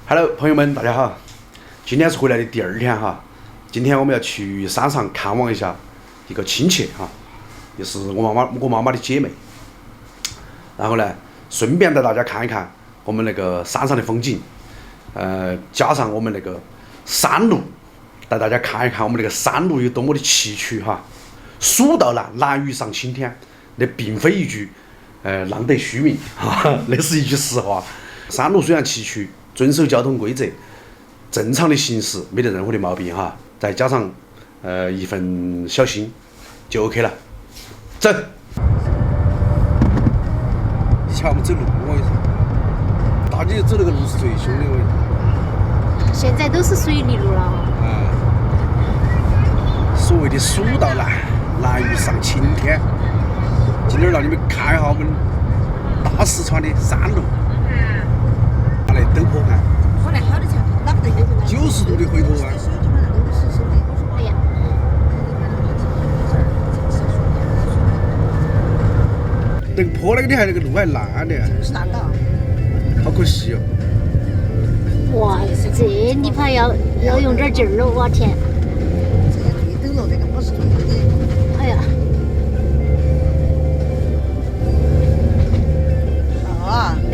Hello， 朋友们，大家好！今天是回来的第二天哈。今天我们要去山上看望一下一个亲戚哈，也是我妈妈的姐妹。然后呢，顺便带大家看一看我们那个山上的风景，加上我们那个山路，带大家看一看我们那个山路有多么的崎岖哈。蜀道难，难于上青天，那并非一句浪得虚名哈，那是一句实话。山路虽然崎岖，遵守交通规则，正常的行驶没得任何的毛病哈，再加上一份小心就 OK 了。走。以前我们走路，我跟你说，大姐走那个路是最凶的，我跟你说。现在都是水泥路了。所谓的蜀道难，难于上青天。今天让你们看一下我们大四川的山路。来陡坡看，90度的回头弯。哎呀，那个坡那个你还那个路还烂的，是烂的，好可惜哦。哇，这泥巴要用点劲儿了，我天！这个最陡了，这个不是最陡的。哎呀，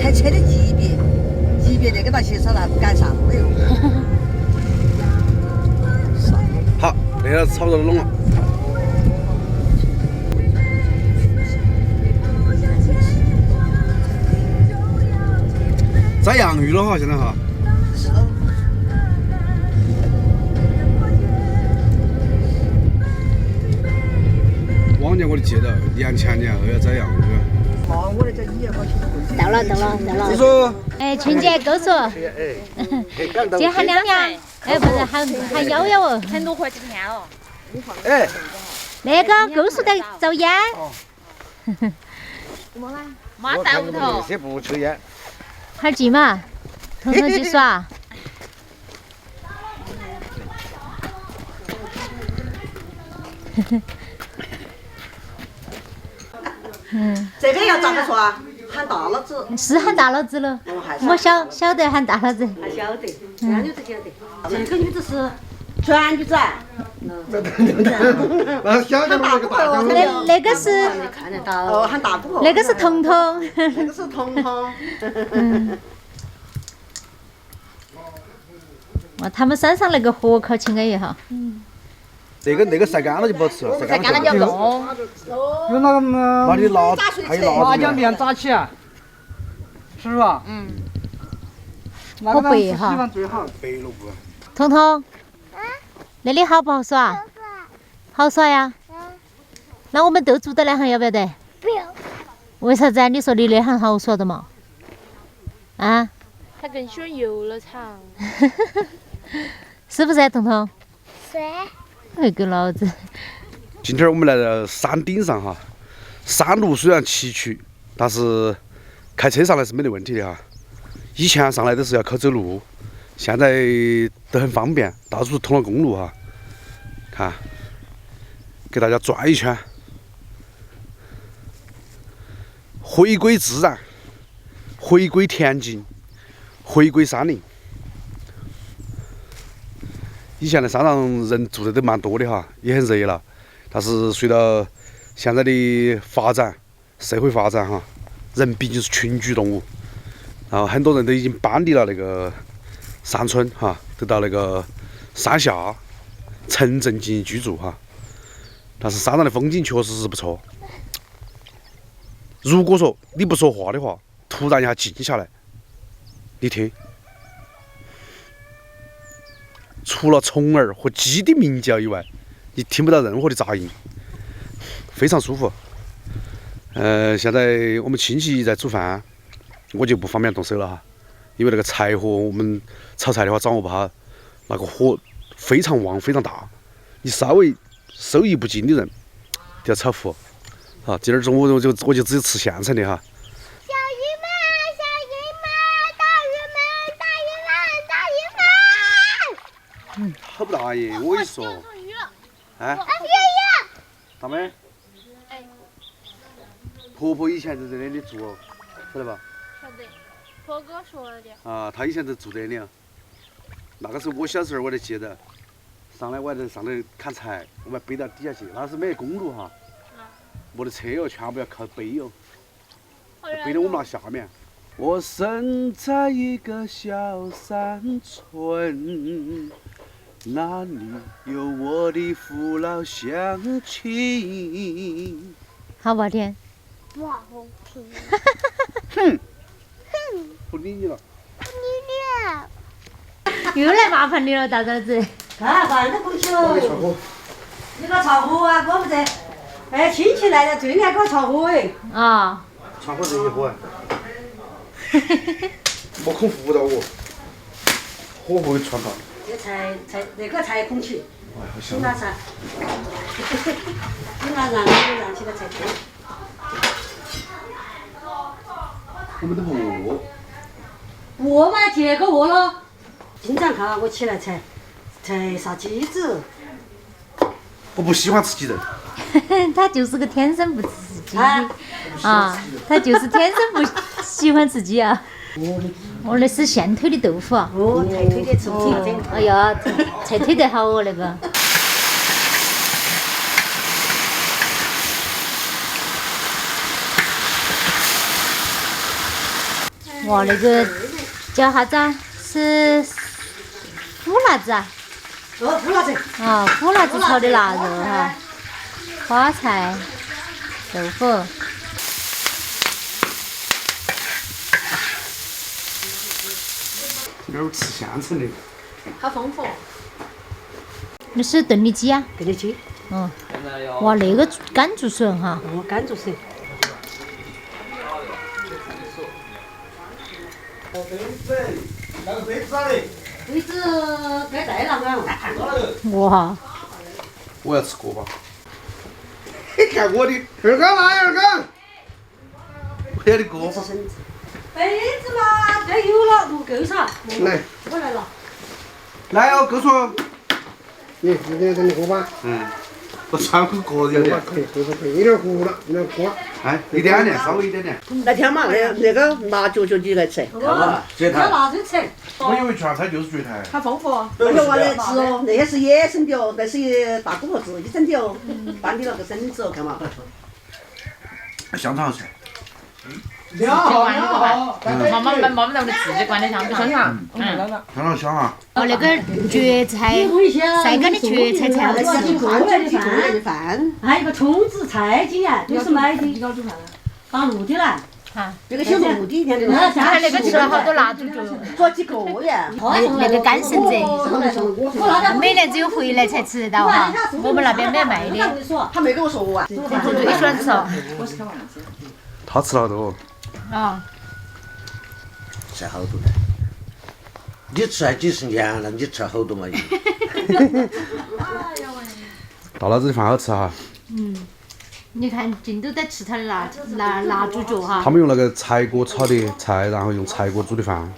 开车的级别那个到骑车那不敢上，哎呦。好，那个差不多弄了。摘洋芋了哈，现在哈。是哦。往年我都记得，年前年后要摘洋芋。哦，我的这你也好辛苦。到了。叔叔。哎，春节够说。姐喊娘娘，哎，不是喊幺幺哦。很多活几天哦。哎。那个够数在抽烟。怎么啦？妈在屋头。这些不抽烟。哈记嘛，彤彤去耍。这边要咋个说啊？喊大老子。是喊大老子了，我晓得喊大老子。还晓得，全女子晓得。这个女子是全女子。那小的那个大的。那个是看得到。哦，喊大姑婆。那个是彤彤。那个是彤彤。哇，他们山上那个河可清安逸哈。这个那个晒干了就不好吃了，晒干了就要冻。有那个那你辣还有辣子辣椒面炸起，是不是吧？那个白哈洗完最好。白萝卜。彤彤，那里好不好耍？好耍呀。那我们都住到那行，要不要得？不要。为啥子啊？你说离那行好耍的嘛？啊？他更喜欢游乐场。是不是啊，彤彤？是。哎，狗老子！今天我们来到山顶上哈，山路虽然崎岖，但是开车上来是没得问题的哈。以前上来都是要靠走路，现在都很方便，到处通了公路哈。看，给大家转一圈，回归自然，回归恬静，回归山林。以前的山上人住的都蛮多的哈，也很热闹。但是随着现在的发展，社会发展哈，人毕竟是群居动物，然后很多人都已经搬离了那个山村哈，都到那个山下城镇进行居住哈。但是山上的风景确实是不错。如果说你不说话的话，突然一下静下来，你听。除了虫儿和鸡的鸣叫以外，你听不到任何的杂音，非常舒服。现在我们亲戚在煮饭，我就不方便动手了哈，因为那个柴火我们炒菜的话掌握不好，那个火非常旺非常大，你稍微手艺不精的人就要炒糊。好，今儿中午我就只有吃现成的哈。好不大爷，我跟你说，哎，大妹，婆婆以前就在那里住哦，晓得吧？晓得。坡哥说的。啊，他以前就住这里啊。那个时候我小时候我都记得，上来我还在上头砍柴，我们背到底下去，那是没得公路哈，没得车哦，全部要靠背哦，背到我们那下面。我生在一个小山村，那里有我的父老乡亲。好不好听？不好听。哼，不理你了。又来麻烦你了，大嫂子。看饭都不起了。你个炒火啊，我不得。哎，亲戚来了最爱搞炒火哎。啊。传火这一火，莫恐扶到我，火会传到。这才那个才空气，哎，好香你拿啥？你拿燃起来才对。我们都不饿。不饿嘛，结个饿了。经常看我起来才杀鸡子。我不喜欢吃鸡肉。他就是个天生不吃鸡啊啊，他就是天生不喜欢吃鸡啊。哦，那是现推的豆腐啊。哦，太推的吃不起这个。哎呀，才推得好哦那个。哇，那个叫啥子啊？是腐辣子啊？哦，腐辣子。啊，腐辣子炒的腊肉哈，花菜、豆腐。这边吃现成的。好丰富。那是炖的鸡啊？炖的鸡。嗯。哇，那个干竹笋哈。哦，干竹笋。那个杯子哪里？杯子该带了啊。哇。我要吃锅巴。你看我的二缸来二缸，我要的锅巴。杯子嘛，该有了，不够噻。来，我来了。来哦，够说。你这个锅巴，我穿个锅有点。可以，有点糊了，有点锅。哎，一点点，稍微一点点。那天嘛，那个麻脚脚你来吃，蕨要台。拿去吃。我以为蕨菜就是蕨台。好丰富。那个娃来吃哦，那些是野生的哦，那是大锅子，野生的哦，搬的那个生子哦，看嘛。香肠好吃。两好，两好。妈妈们都自己灌的香肠。香肠香啊。哦，那个蕨菜，晒干的蕨菜才好那吃。几个人的饭，还有一个葱子菜鸡啊，都是买的。打卤的来。哈。那个小陆地天的，你看那个吃了好多蜡烛就。做几个呀？那个干绳子，每年只有回来才吃得到哈，我们那边没卖的。他没跟我说啊。对，最喜欢吃哦。他吃了好多。啊。吃好多了，你吃了几十年了，你吃好多嘛？大老子的饭好吃哈。你看，尽都在吃他的蜡烛脚哈。他们用那个柴锅炒的菜，然后用柴锅煮的饭，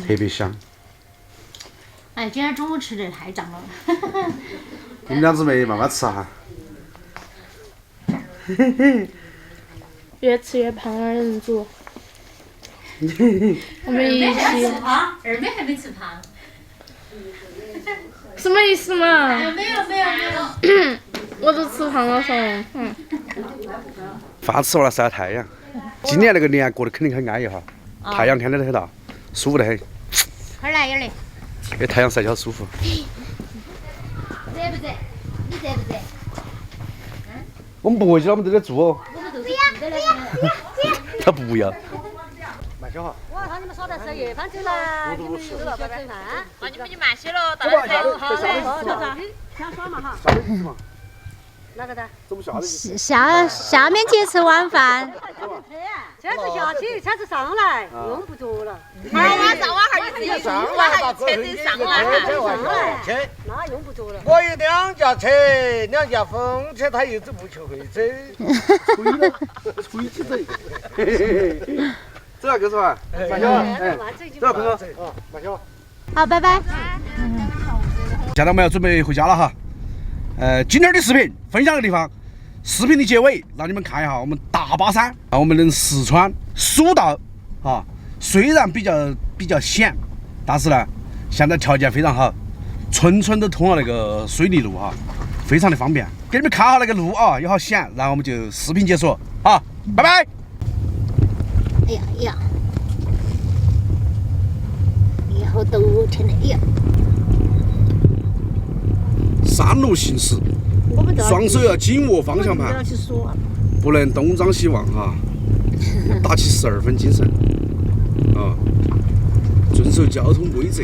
特别香。哎，今天中午吃的太胀了。你们两姊妹慢慢吃哈。越吃越胖，二人组。我们一起。二妹还没吃胖。什么意思嘛？没有。我都吃胖了噻。饭吃完了晒太阳。今年那个年过得肯定很安逸哈，太阳天天都很大，舒服得很。快来一儿嘞。给太阳晒起好舒服。热不热？你热不热？我们不回去了，我们在这住哦。我们都是住的那他不要。慢些哈。我看你们说的是夜饭走了，你们又要吃饭。那你们就慢些了，到那才。好嘞，想耍嘛哈。下面吃嘛。哪个的？走不下的。下面去吃晚饭。车子下去，车子上来，用不着了。哎，晚上娃哈儿就自己上来，车子上来哈。车，那用不着了。我有2架车，2架风车，他又走不去会走。吹起走。走啊，哥是吧？慢些啊，哎，走啊，朋友。慢些吧。好，拜拜。现在我们要准备回家了哈。今天的视频分享的地方，视频的结尾让你们看一下我们大巴山，我们的四川蜀道啊，虽然比较险，但是呢，现在条件非常好，村村都通了那个水泥路哈，非常的方便。给你们看下那个路啊，有好险，然后我们就视频结束，好，拜拜。哎呀哎呀，以后都成了。哎呀，山路行驶，双手要紧握方向盘，不能东张西望哈，打起12分精神啊，遵守交通规则。